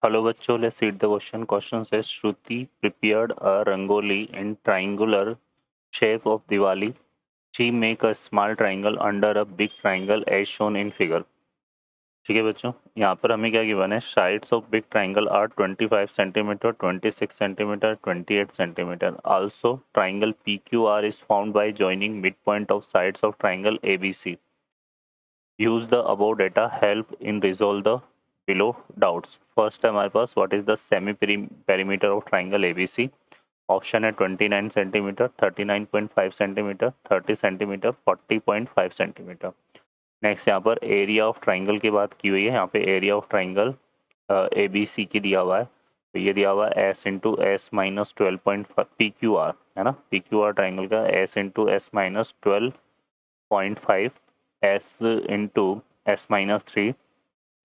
Hello बच्चों, let's read the question. Question says Shruti prepared a rangoli in triangular shape of Diwali. She make a small triangle under a big triangle as shown in figure. ठीक है बच्चों, यहाँ पर हमें क्या given है? Sides of big triangle are 25 centimetre, 26 centimetre, 28 centimetre. Also, triangle PQR is found by joining midpoint of sides of triangle ABC. Use the above data help in resolve the below doubts. First है हमारे पास what is the semi perimeter of triangle A B C. Option है 29 centimetre, 39.5 centimetre, 30 centimetre, 40.5 centimetre. Next यहाँ पर area of triangle की बात की हुई है. यहाँ पे area of triangle A B C की दिया हुआ है. तो ये दिया हुआ है S into S minus 12.5 P Q R है ना. पी क्यू आर ट्राइंगल का S into S minus 12.5 S into S minus 3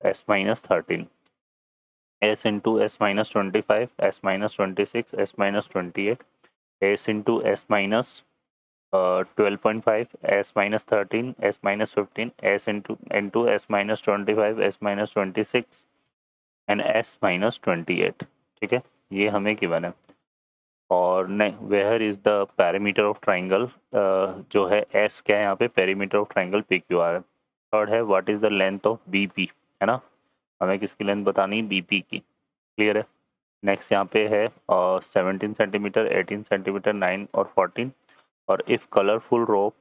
S minus 13 s into s minus 25 s minus 26 s minus 28 s into s minus 12.5 s minus 13 s minus 15 s into s minus 25 s minus 26 and s minus 28. ठीक है, ये हमें given है. और नहीं, where is the parameter of triangle, जो है s क्या है यहाँ पे? Perimeter of triangle P Q R. Third है what is the length of B P, है ना. हमें किसकी लेंथ बतानी है? बी पी की. क्लियर है. नेक्स्ट यहाँ पे है 17 सेंटीमीटर, 18 सेंटीमीटर, 9 और 14. और if colourful rope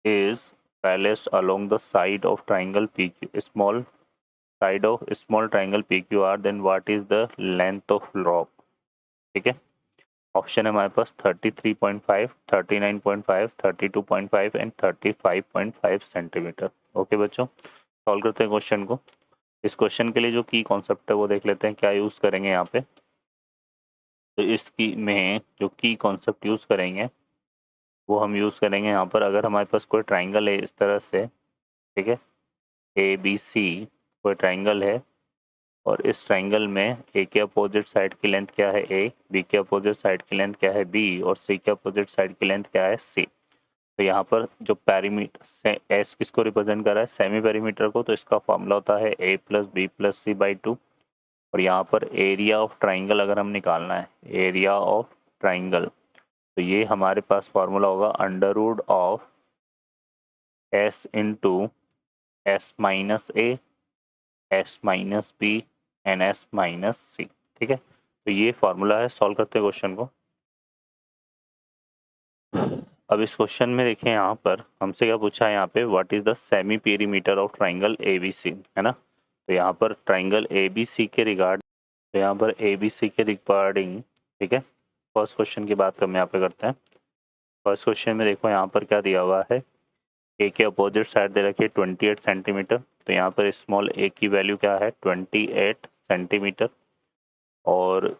is placed along the side of triangle P Q small side of small triangle P Q R, then what is the length of rope. ठीक है, option है हमारे पास 33.5, 39.5, 32.5 एंड 35.5 सेंटीमीटर. ओके बच्चों, solve करते हैं question को. इस क्वेश्चन के लिए जो की कॉन्सेप्ट है वो देख लेते हैं, क्या यूज़ करेंगे यहाँ पे. तो इसकी में जो की कॉन्सेप्ट यूज़ करेंगे वो हम यूज़ करेंगे यहाँ पर. अगर हमारे पास कोई ट्राइंगल है इस तरह से, ठीक है, ए बी सी कोई ट्राइंगल है, और इस ट्राइंगल में ए के अपोजिट साइड की लेंथ क्या है? ए, बी के अपोजिट साइड की लेंथ क्या है? बी, और सी के अपोजिट साइड की लेंथ क्या है? सी. तो यहाँ पर जो पेरीमीटर से एस किसको रिप्रेजेंट कर रहा है? सेमी पेरीमीटर को. तो इसका फॉर्मूला होता है A plus B plus C by 2. और यहाँ पर एरिया ऑफ ट्राइंगल अगर हम निकालना है, एरिया ऑफ ट्राइंगल, तो ये हमारे पास फॉर्मूला होगा under root of S into S minus A, S minus B and S minus C. ठीक है, तो ये फॉर्मूला है. सॉल्व करते हैं क्वेश्चन को. अब इस क्वेश्चन में देखें, यहाँ पर हमसे क्या पूछा है? यहाँ पे what is the semi perimeter of triangle A B C, है ना. तो यहाँ पर ट्राइंगल ए बी सी के रिगार्ड, तो यहाँ पर ए बी सी के रिगार्डिंग, ठीक है, फर्स्ट क्वेश्चन की बात हम यहाँ पे करते हैं. फर्स्ट क्वेश्चन में देखो यहाँ पर क्या दिया हुआ है. ए के अपोजिट साइड दे रखी है 28 सेंटीमीटर. तो यहाँ पर स्मॉल ए की वैल्यू क्या है? 28 सेंटीमीटर. और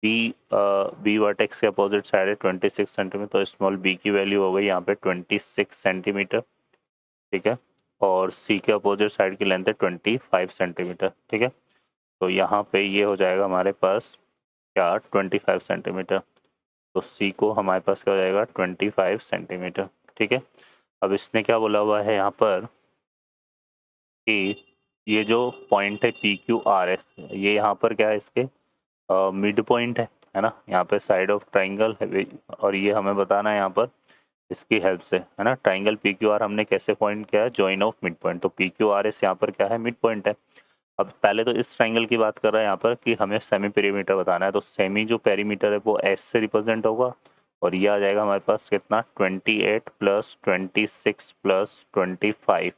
बी वर्टेक्स के अपोजिट साइड है 26 सेंटीमीटर. तो स्मॉल बी की वैल्यू हो गई यहाँ पे 26 सेंटीमीटर. ठीक है, और सी के अपोजिट साइड की लेंथ है 25 सेंटीमीटर. ठीक है, तो यहाँ पे ये हो जाएगा हमारे पास क्या? 25 सेंटीमीटर. तो सी को हमारे पास क्या हो जाएगा? 25 सेंटीमीटर. ठीक है, अब इसने क्या बोला हुआ है यहाँ पर कि ये जो पॉइंट है पी क्यू आर एस, ये यहाँ पर क्या है? इसके मिड पॉइंट है ना. यहाँ पे साइड ऑफ ट्राइंगल है, और ये हमें बताना है यहाँ पर इसकी हेल्प से, है ना. ट्राइंगल पी क्यू आर हमने कैसे पॉइंट किया है? Join of mid point. तो पी क्यू आर एस यहाँ पर क्या है? मिड पॉइंट है. अब पहले तो इस ट्राइंगल की बात कर रहा है यहाँ पर कि हमें सेमी पेरीमीटर बताना है. तो सेमी जो पेरीमीटर है वो एस से रिप्रेजेंट होगा. और ये आ जाएगा हमारे पास कितना? 28 प्लस 26 प्लस 25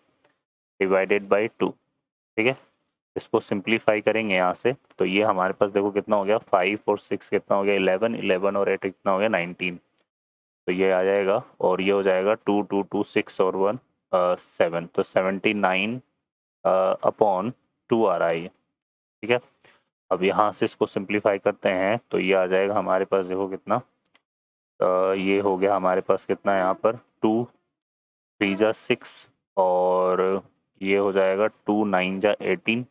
डिवाइडेड बाई 2. ठीक है, इसको सिंप्लीफाई करेंगे यहाँ से, तो ये हमारे पास देखो कितना हो गया? 5 और 6 कितना हो गया? 11, 11 और 8 कितना हो गया? 19. तो ये आ जाएगा, और ये हो जाएगा 2 2 2 6 और 1 7. तो 79 अपॉन 2 आ रहा है ये. ठीक है, अब यहाँ से इसको सिंप्लीफाई करते हैं तो ये आ जाएगा हमारे पास देखो कितना, ये हो गया हमारे पास कितना यहाँ पर? 2 3 जा 6, और ये हो जाएगा 2 9 जा 18,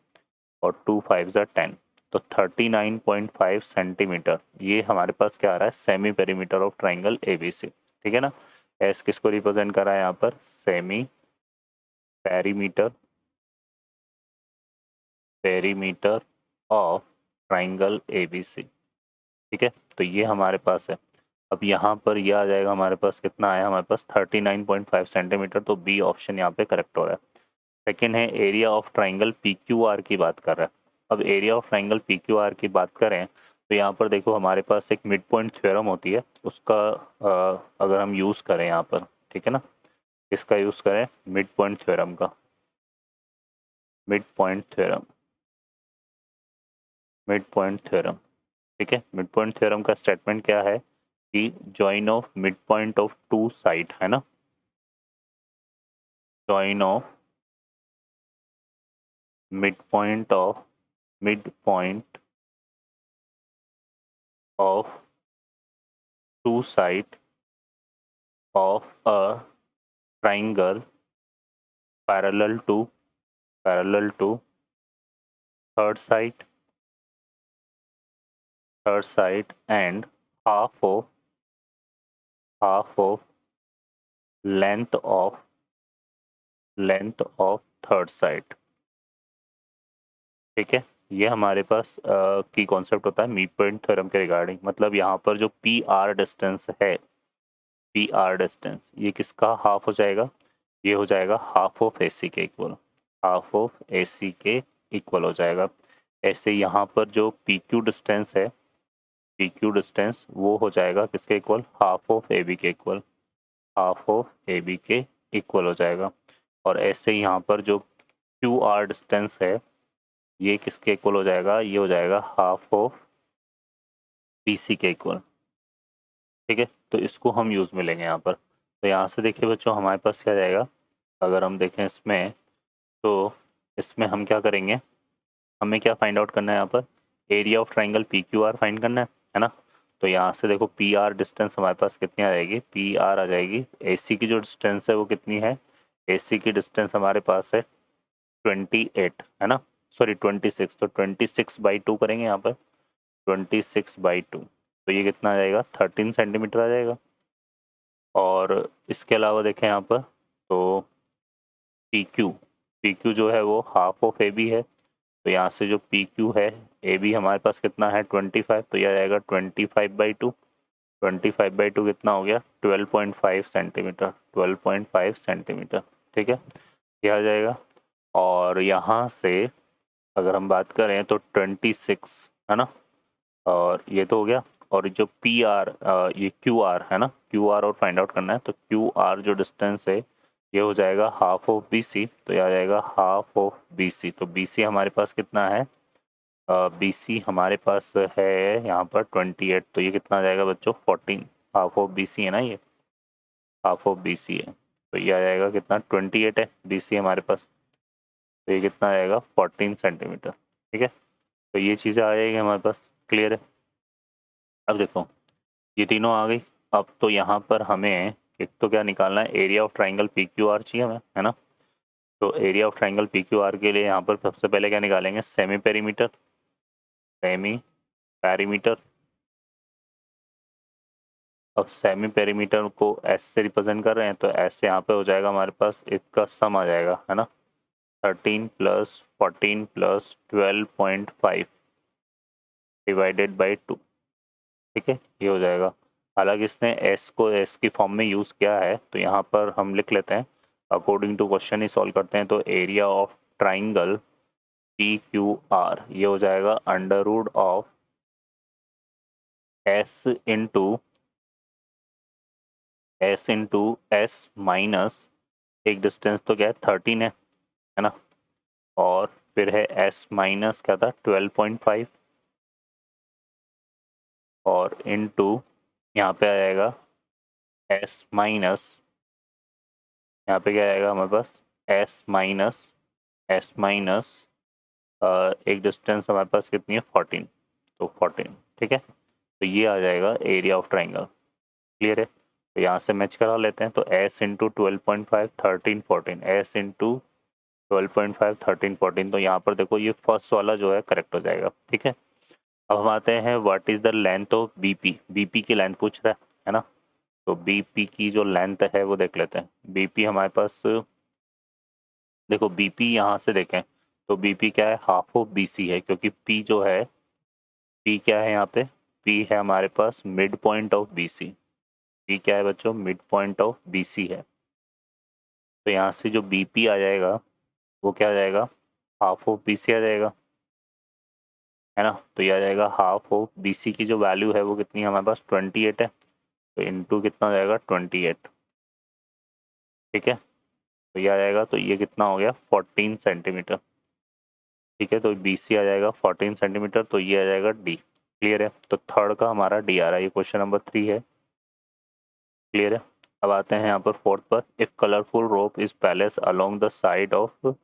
और 2 5 जा 10. तो 39.5 सेंटीमीटर ये हमारे पास क्या आ रहा है? Semi perimeter of triangle ABC. ठीक है ना. एस किसको रिप्रेजेंट कर रहा है यहाँ पर? Semi perimeter, perimeter of triangle ABC। ठीक है, तो ये हमारे पास है। अब यहाँ पर ये आ जाएगा हमारे पास, कितना आया हमारे पास 39.5 सेंटीमीटर, तो बी ऑप्शन यहाँ पे करेक्ट हो रहा है। सेकेंड है एरिया ऑफ ट्राइंगल PQR की बात कर रहा है। अब एरिया ऑफ ट्राइंगल PQR की बात करें तो यहाँ पर देखो हमारे पास एक मिड पॉइंट थ्योरम होती है, उसका अगर हम यूज़ करें यहाँ पर, ठीक है ना, इसका यूज़ करें मिड पॉइंट थ्योरम का, mid point theorem, mid point theorem. ठीक है, मिड पॉइंट थ्योरम का स्टेटमेंट क्या है कि join of mid point of two side, है ना, join of midpoint of midpoint of two sides of a triangle parallel to third side and half of length of third side। ठीक है, ये हमारे पास की कॉन्सेप्ट होता है मिड पॉइंट थ्योरम के रिगार्डिंग। मतलब यहाँ पर जो PR डिस्टेंस है, PR डिस्टेंस, ये किसका हाफ हो जाएगा, ये हो जाएगा हाफ ऑफ AC के इक्वल, हाफ ऑफ AC के इक्वल हो जाएगा। ऐसे यहाँ पर जो PQ डिस्टेंस है, PQ डिस्टेंस वो हो जाएगा किसके इक्वल, हाफ ऑफ AB के इक्वल, हाफ ऑफ AB के इक्वल हो जाएगा। और ऐसे यहाँ पर जो QR डिस्टेंस है ये किसके इक्वल हो जाएगा, ये हो जाएगा हाफ ऑफ BC के इक्वल। ठीक है, तो इसको हम यूज़ में लेंगे यहाँ पर। तो यहाँ से देखिए बच्चों हमारे पास क्या जाएगा, अगर हम देखें इसमें, तो इसमें हम क्या करेंगे, हमें क्या फाइंड आउट करना है यहाँ पर, area of triangle PQR find करना है ना। तो यहाँ से देखो PR डिस्टेंस हमारे पास कितनी आ जाएगी, PR आ जाएगी, AC की जो डिस्टेंस है वो कितनी है, AC की डिस्टेंस हमारे पास है 28, है ना, सॉरी 26, तो 26/2 करेंगे यहाँ पर, 26/2, तो ये कितना आ जाएगा 13 सेंटीमीटर आ जाएगा। और इसके अलावा देखें यहाँ पर, तो PQ जो है वो हाफ ऑफ AB है, तो यहाँ से जो PQ है, AB हमारे पास कितना है 25, तो यह आएगा 25/2, 25/2 कितना हो गया 12.5 सेंटीमीटर, 12.5 सेंटीमीटर। ठीक है, यह आ जाएगा। और यहाँ से अगर हम बात करें तो 26, है ना, और ये तो हो गया। और जो PR ये QR है ना, QR और फाइंड आउट करना है, तो QR जो डिस्टेंस है ये हो जाएगा हाफ ऑफ BC, तो ये आ जाएगा हाफ ऑफ BC। तो BC हमारे पास कितना है, BC हमारे पास है यहाँ पर 28, तो ये कितना आ जाएगा बच्चों 14, हाफ ऑफ BC है ना, ये हाफ ऑफ BC है, तो ये आ जाएगा कितना 28 है BC हमारे पास, तो ये कितना आएगा 14 सेंटीमीटर। ठीक है, तो ये चीज़ें आ जाएगी हमारे पास, क्लियर है। अब देखो ये तीनों आ गई। अब तो यहाँ पर हमें एक तो क्या निकालना है, एरिया ऑफ ट्राइंगल PQR चाहिए हमें, है ना। तो एरिया ऑफ ट्राइंगल PQR के लिए यहाँ पर सबसे पहले क्या निकालेंगे, सेमी पेरीमीटर, सेमी पेरीमीटर। अब सेमी पेरीमीटर को S से रिप्रेजेंट कर रहे हैं, तो S यहाँ पे हो जाएगा हमारे पास, इसका सम आ जाएगा, है ना, 13 + 14 + 12.5 डिवाइडेड बाई 2। ठीक है, ये हो जाएगा। हालांकि इसने S को S की फॉर्म में यूज़ किया है, तो यहाँ पर हम लिख लेते हैं, अकॉर्डिंग टू क्वेश्चन ही सॉल्व करते हैं। तो एरिया ऑफ ट्राइंगल PQR ये हो जाएगा √of S माइनस एक डिस्टेंस तो क्या है 13 है ना, और फिर है S माइनस क्या था 12.5, और इनटू यहाँ पे आ जाएगा S माइनस, यहाँ पे क्या आएगा हमारे पास S माइनस एक डिस्टेंस हमारे पास कितनी है 14, तो 14। ठीक है, तो ये आ जाएगा एरिया ऑफ ट्राइंगल, क्लियर है। तो यहाँ से मैच करा लेते हैं, तो S इंटू 12.5 13 14, S इंटू 12.5 13 14, तो यहाँ पर देखो ये फर्स्ट वाला जो है करेक्ट हो जाएगा। ठीक है, अब हम आते हैं what is the length of BP की लेंथ पूछ रहा है ना। तो BP की जो लेंथ है वो देख लेते हैं। BP हमारे पास देखो, BP यहाँ से देखें तो BP क्या है, हाफ ऑफ BC है, क्योंकि P जो है पी क्या है यहाँ पे, पी है हमारे पास mid point of B C. P क्या है बच्चों, mid point of B C है। तो यहाँ से जो बी पी आ जाएगा वो क्या आ जाएगा, हाफ ऑफ बी सी आ जाएगा, है ना। तो ये आ जाएगा हाफ ऑफ बी सी की जो वैल्यू है वो कितनी है हमारे पास 28 है, तो इंटू कितना हो जाएगा 28, ठीक है। तो ये आ जाएगा, तो ये कितना हो गया 14 सेंटीमीटर, ठीक है। तो बी सी आ जाएगा 14 सेंटीमीटर, तो ये आ जाएगा डी। क्लियर है, तो थर्ड का हमारा डी आ रहा है, ये क्वेश्चन नंबर 3 है। क्लियर है। अब आते हैं यहाँ पर फोर्थ पर, if colourful rope is placed along the side of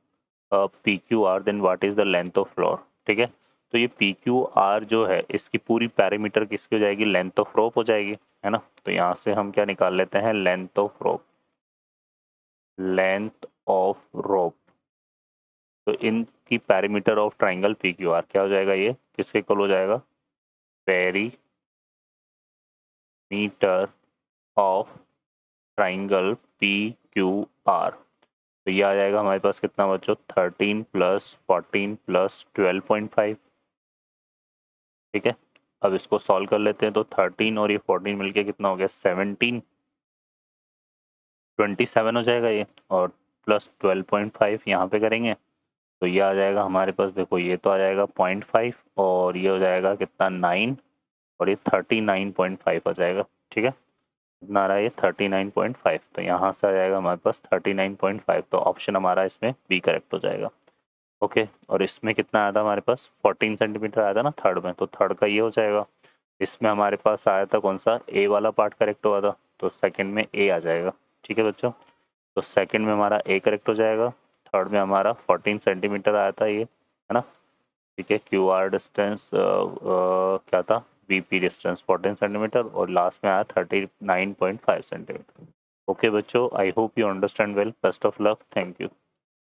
P Q R then what is the length of floor, ठीक है। तो ये पी क्यू आर जो है इसकी पूरी पैरामीटर किसकी हो जाएगी, लेंथ ऑफ रोप हो जाएगी, है ना। तो यहाँ से हम क्या निकाल लेते हैं, length of rope, length of रोप। तो इनकी parameter of triangle P Q are क्या हो जाएगा, ये किसके इक्वल हो जाएगा, perimeter of triangle P Q are. तो ये आ जाएगा हमारे पास कितना बच्चों, 13 प्लस 14 प्लस 12.5, ठीक है। अब इसको सॉल्व कर लेते हैं, तो 13 और ये 14 मिलके कितना हो गया 17, 27 हो जाएगा ये, और प्लस 12.5 यहाँ पे करेंगे तो ये आ जाएगा हमारे पास, देखो ये तो आ जाएगा 0.5 और ये हो जाएगा कितना 9, और ये 39.5 आ जाएगा, ठीक है। कितना आ रहा है ये 39.5, तो यहाँ से आ जाएगा हमारे पास 39.5, तो ऑप्शन हमारा इसमें बी करेक्ट हो जाएगा। ओके, और इसमें कितना आया था हमारे पास 14 सेंटीमीटर आया था ना थर्ड में, तो थर्ड का ये हो जाएगा। इसमें हमारे पास आया था कौन सा, ए वाला पार्ट करेक्ट हुआ था, तो सेकंड में ए आ जाएगा, ठीक है बच्चों। तो सेकंड में हमारा ए करेक्ट हो जाएगा, थर्ड में हमारा 14 सेंटीमीटर आया था ये, है ना, ठीक है। क्यू आर डिस्टेंस क्या था, बी पी डिस्टेंस 14 सेंटीमीटर, और लास्ट में आया 39.5 सेंटीमीटर। ओके बच्चों, I hope you understand well, best of luck, thank you.